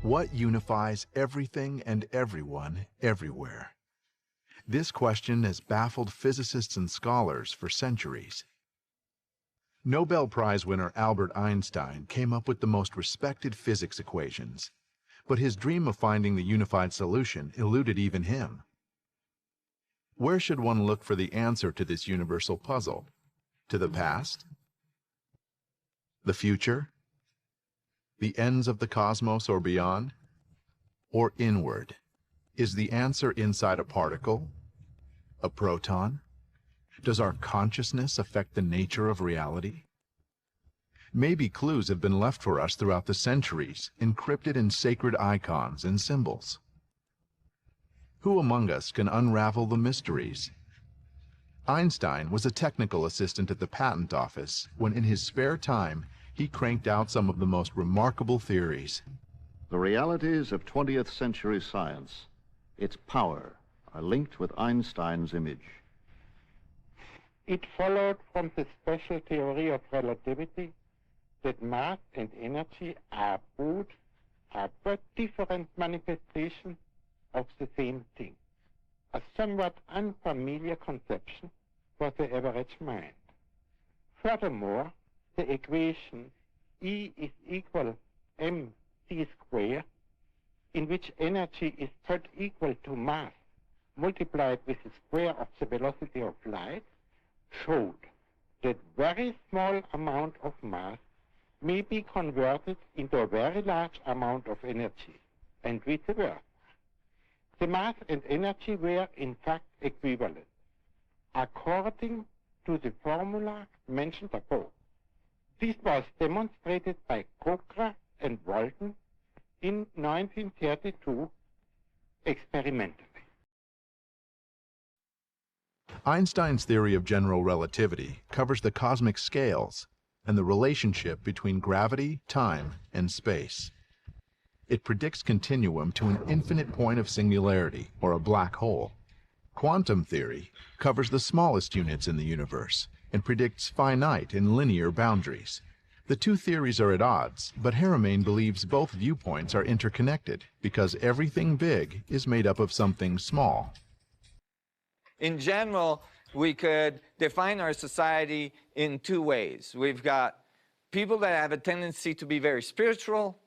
What unifies everything and everyone everywhere? This question has baffled physicists and scholars for centuries. Nobel Prize winner Albert Einstein came up with the most respected physics equations, but his dream of finding the unified solution eluded even him. Where should one look for the answer to this universal puzzle? To the past? The future? The ends of the cosmos or beyond? Or inward? Is the answer inside a particle? A proton? Does our consciousness affect the nature of reality? Maybe clues have been left for us throughout the centuries, encrypted in sacred icons and symbols. Who among us can unravel the mysteries? Einstein was a technical assistant at the patent office when, in his spare time, he cranked out some of the most remarkable theories. The realities of 20th century science, its power, are linked with Einstein's image. It followed from the special theory of relativity that mass and energy are but different manifestations of the same thing, a somewhat unfamiliar conception for the average mind. Furthermore, the equation E is equal mc squared, in which energy is thought equal to mass multiplied with the square of the velocity of light, showed that very small amount of mass may be converted into a very large amount of energy, and vice versa. The mass and energy were in fact equivalent, according to the formula mentioned above. This was demonstrated by Kokra and Walton in 1932 experimentally. Einstein's theory of general relativity covers the cosmic scales and the relationship between gravity, time, and space. It predicts continuum to an infinite point of singularity, or a black hole. Quantum theory covers the smallest units in the universe and predicts finite and linear boundaries. The two theories are at odds, but Haramein believes both viewpoints are interconnected because everything big is made up of something small. In general, we could define our society in two ways. We've got people that have a tendency to be very spiritual,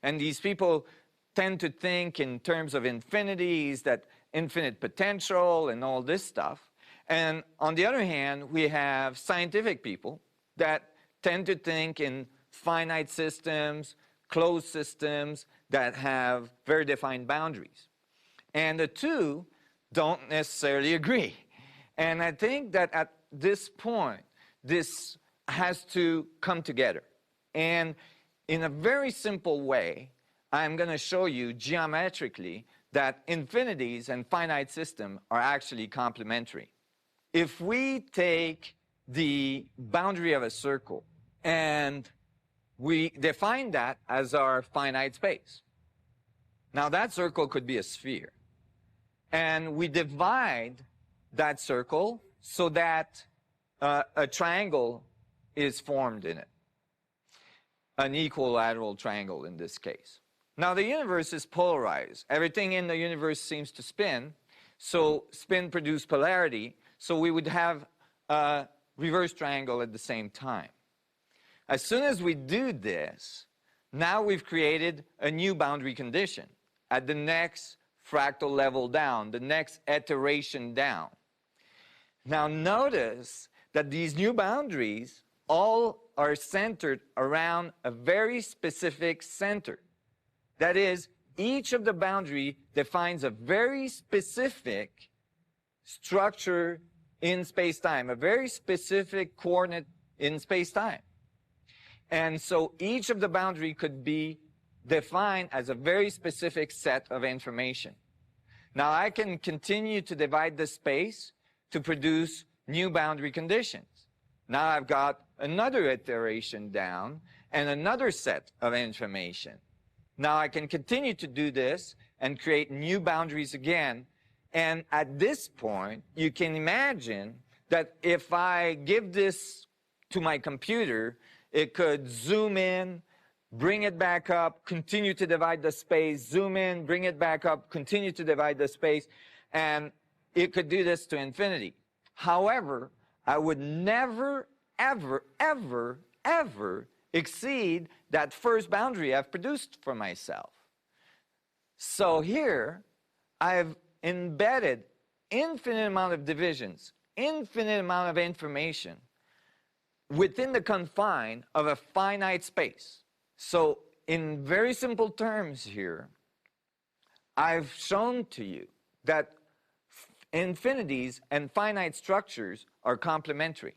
and these people tend to think in terms of infinities, that infinite potential and all this stuff. And on the other hand, we have scientific people that tend to think in finite systems, closed systems that have very defined boundaries. And the two don't necessarily agree. And I think that at this point, this has to come together. And in a very simple way, I'm going to show you geometrically that infinities and finite systems are actually complementary. If we take the boundary of a circle and we define that as our finite space. Now that circle could be a sphere. And we divide that circle so that a triangle is formed in it. An equilateral triangle in this case. Now the universe is polarized. Everything in the universe seems to spin. So spin produces polarity. So we would have a reverse triangle at the same time. As soon as we do this, now we've created a new boundary condition at the next fractal level down, the next iteration down. Now notice that these new boundaries all are centered around a very specific center. That is, each of the boundary defines a very specific structure in space-time, a very specific coordinate in space-time. And so each of the boundary could be defined as a very specific set of information. Now I can continue to divide the space to produce new boundary conditions. Now I've got another iteration down and another set of information. Now I can continue to do this and create new boundaries again. And at this point, you can imagine that if I give this to my computer, it could zoom in bring it back up, continue to divide the space, zoom in, bring it back up, continue to divide the space, and it could do this to infinity. However, I would never, ever, ever, ever exceed that first boundary I've produced for myself. So here, I've embedded infinite amount of divisions, infinite amount of information within the confine of a finite space. So in very simple terms here, I've shown to you that infinities and finite structures are complementary.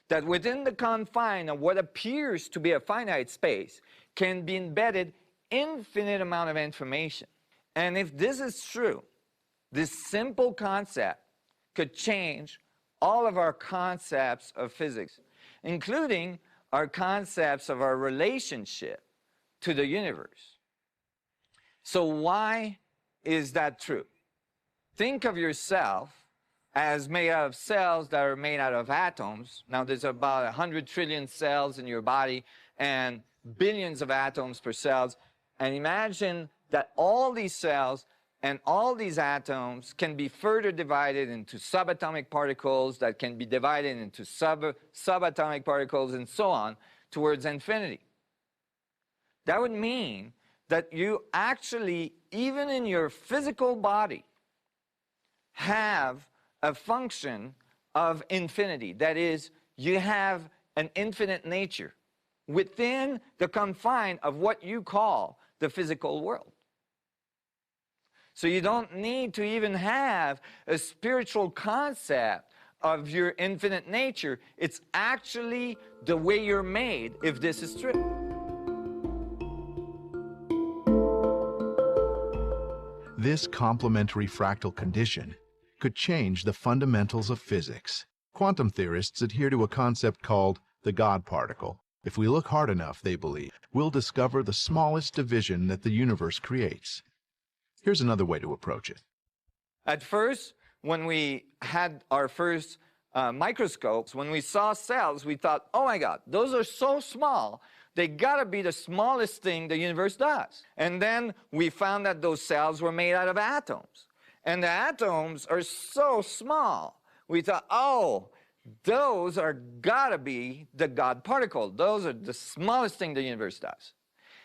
That within the confine of what appears to be a finite space can be embedded infinite amount of information. And if this is true, this simple concept could change all of our concepts of physics, including our concepts of our relationship to the universe. So why is that true? Think of yourself as made out of cells that are made out of atoms. Now there's about 100 trillion cells in your body and billions of atoms per cells. And imagine that all these cells and all these atoms can be further divided into subatomic particles that can be divided into subatomic particles and so on towards infinity. That would mean that you actually, even in your physical body, have a function of infinity. That is, you have an infinite nature within the confine of what you call the physical world. So you don't need to even have a spiritual concept of your infinite nature. It's actually the way you're made, if this is true. This complementary fractal condition could change the fundamentals of physics. Quantum theorists adhere to a concept called the God particle. If we look hard enough, they believe, we'll discover the smallest division that the universe creates. Here's another way to approach it. At first, when we had our first microscopes, when we saw cells, we thought, oh my God, those are so small, they gotta be the smallest thing the universe does. And then we found that those cells were made out of atoms. And the atoms are so small, we thought, oh, those are gotta be the God particle. Those are the smallest thing the universe does.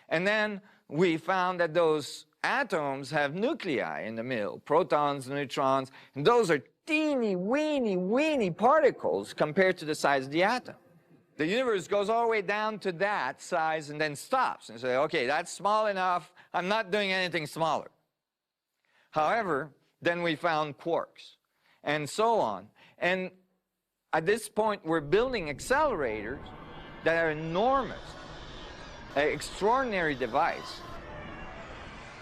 And then we found that those atoms have nuclei in the middle, protons, neutrons, and those are teeny, weeny particles compared to the size of the atom. The universe goes all the way down to that size and then stops and says, okay, that's small enough, I'm not doing anything smaller. However, then we found quarks and so on. And at this point, we're building accelerators that are enormous, an extraordinary device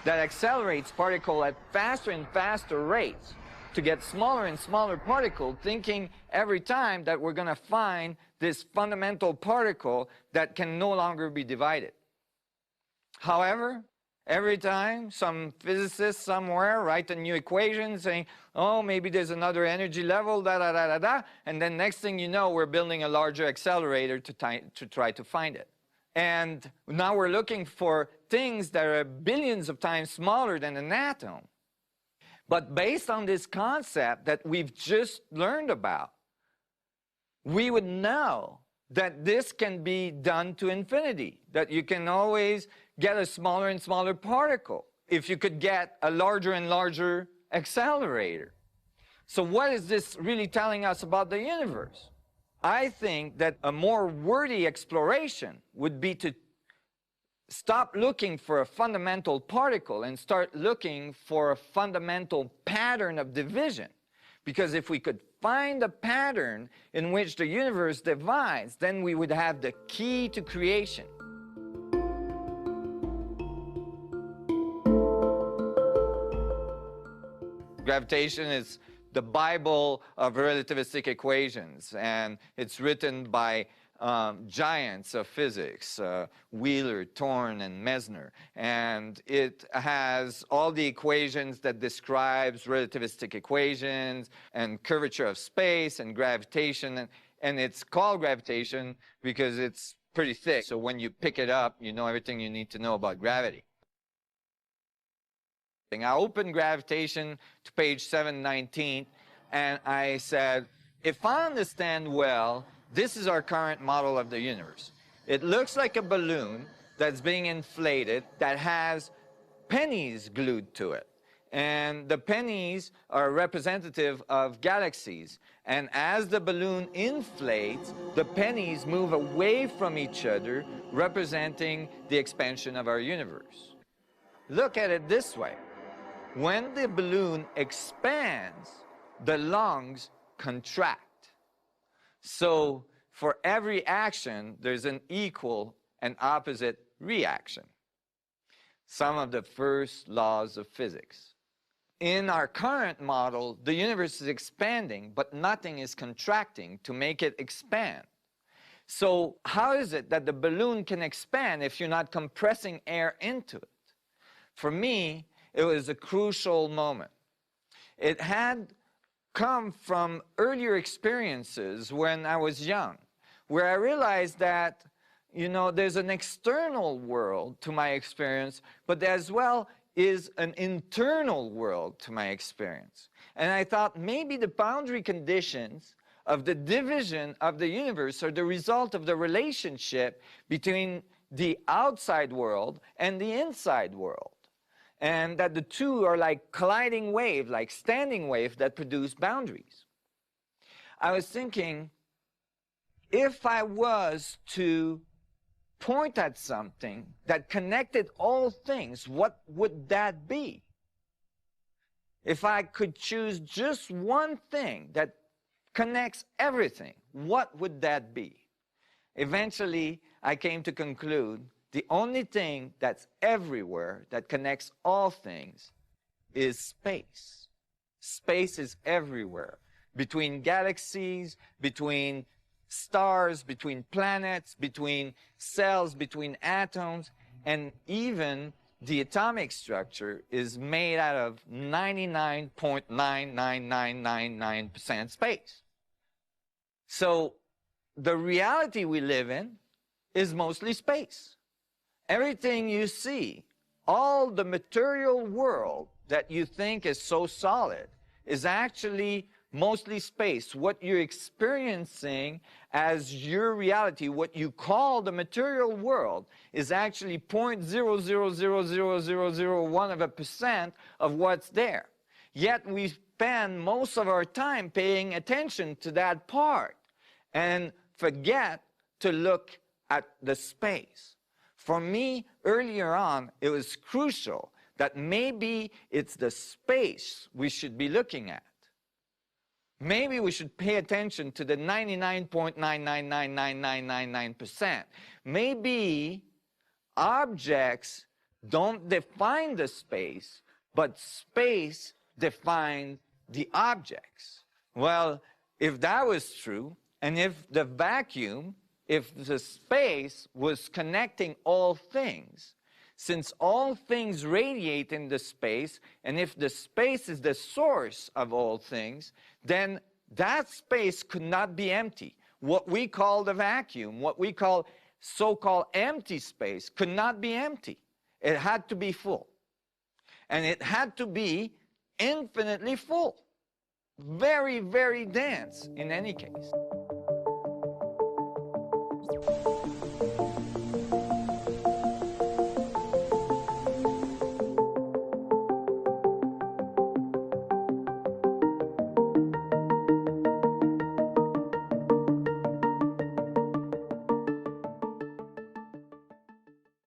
that accelerates particles at faster and faster rates to get smaller and smaller particles, thinking every time that we're going to find this fundamental particle that can no longer be divided. However, every time some physicist somewhere write a new equation saying, oh, maybe there's another energy level, and then next thing you know, we're building a larger accelerator to try to find it. And now we're looking for things that are billions of times smaller than an atom. But based on this concept that we've just learned about, we would know that this can be done to infinity, that you can always get a smaller and smaller particle if you could get a larger and larger accelerator. So what is this really telling us about the universe? I think that a more worthy exploration would be to stop looking for a fundamental particle and start looking for a fundamental pattern of division. Because if we could find a pattern in which the universe divides, then we would have the key to creation. Gravitation is the Bible of relativistic equations, and it's written by giants of physics, Wheeler, Thorne, and Mesner. And it has all the equations that describes relativistic equations and curvature of space and gravitation. And it's called gravitation because it's pretty thick. So when you pick it up, you know everything you need to know about gravity. I opened gravitation to page 719, and I said, if I understand well, this is our current model of the universe. It looks like a balloon that's being inflated that has pennies glued to it. And the pennies are representative of galaxies. And as the balloon inflates, the pennies move away from each other, representing the expansion of our universe. Look at it this way. When the balloon expands, the lungs contract. So for every action, there's an equal and opposite reaction. Some of the first laws of physics. In our current model, the universe is expanding, but nothing is contracting to make it expand. So how is it that the balloon can expand if you're not compressing air into it? For me, it was a crucial moment. It had come from earlier experiences when I was young, where I realized that, you know, there's an external world to my experience, but as well is an internal world to my experience. And I thought maybe the boundary conditions of the division of the universe are the result of the relationship between the outside world and the inside world. And that the two are like colliding waves, like standing waves that produce boundaries. I was thinking, if I was to point at something that connected all things, what would that be? If I could choose just one thing that connects everything, what would that be? Eventually, I came to conclude the only thing that's everywhere that connects all things is space. Space is everywhere. Between galaxies, between stars, between planets, between cells, between atoms, and even the atomic structure is made out of 99.99999% space. So the reality we live in is mostly space. Everything you see, all the material world that you think is so solid is actually mostly space. What you're experiencing as your reality, what you call the material world, is actually 0.0000001% of what's there. Yet we spend most of our time paying attention to that part and forget to look at the space. For me, earlier on, it was crucial that maybe it's the space we should be looking at. Maybe we should pay attention to the 99.9999999%. Maybe objects don't define the space, but space defines the objects. Well, if that was true, and if the vacuum, if the space was connecting all things, since all things radiate in the space, and if the space is the source of all things, then that space could not be empty. What we call the vacuum, what we call so-called empty space, could not be empty. It had to be full. And it had to be infinitely full. Very, very dense in any case.